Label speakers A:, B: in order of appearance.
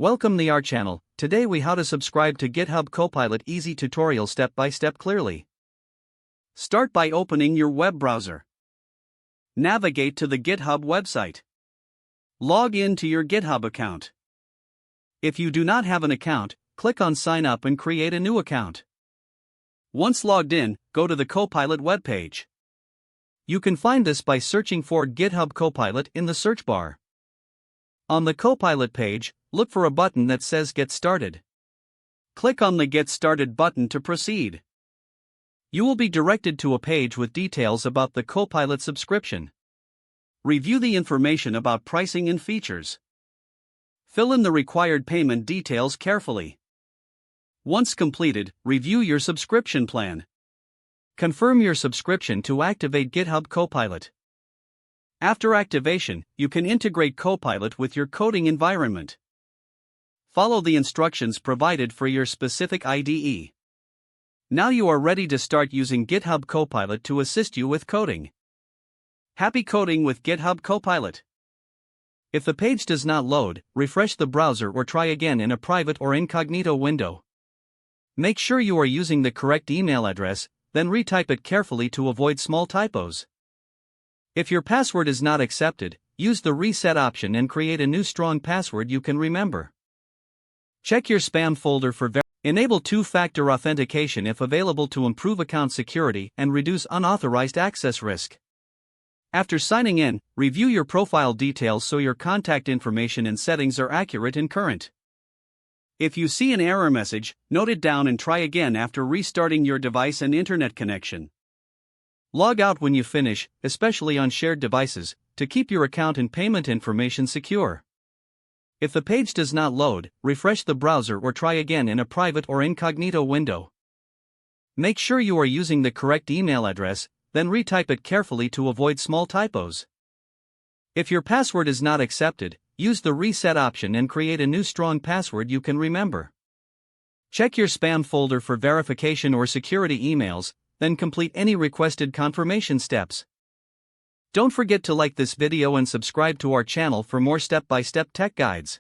A: Welcome to our channel. Today we how to subscribe to GitHub Copilot easy tutorial step by step clearly. Start by opening your web browser. Navigate to the GitHub website. Log in to your GitHub account. If you do not have an account, click on Sign Up and create a new account. Once logged in, go to the Copilot webpage. You can find this by searching for GitHub Copilot in the search bar. On the Copilot page, look for a button that says Get Started. Click on the Get Started button to proceed. You will be directed to a page with details about the Copilot subscription. Review the information about pricing and features. Fill in the required payment details carefully. Once completed, review your subscription plan. Confirm your subscription to activate GitHub Copilot. After activation, you can integrate Copilot with your coding environment. Follow the instructions provided for your specific IDE. Now you are ready to start using GitHub Copilot to assist you with coding. Happy coding with GitHub Copilot! If the page does not load, refresh the browser or try again in a private or incognito window. Make sure you are using the correct email address, then retype it carefully to avoid small typos. If your password is not accepted, use the reset option and create a new strong password you can remember. Check your spam folder for enable two-factor authentication if available to improve account security and reduce unauthorized access risk. After signing in, review your profile details so your contact information and settings are accurate and current. If you see an error message, note it down and try again after restarting your device and internet connection. Log out when you finish, especially on shared devices, to keep your account and payment information secure. If the page does not load, refresh the browser or try again in a private or incognito window. Make sure you are using the correct email address, then retype it carefully to avoid small typos. If your password is not accepted, use the reset option and create a new strong password you can remember. Check your spam folder for verification or security emails, then complete any requested confirmation steps. Don't forget to like this video and subscribe to our channel for more step-by-step tech guides.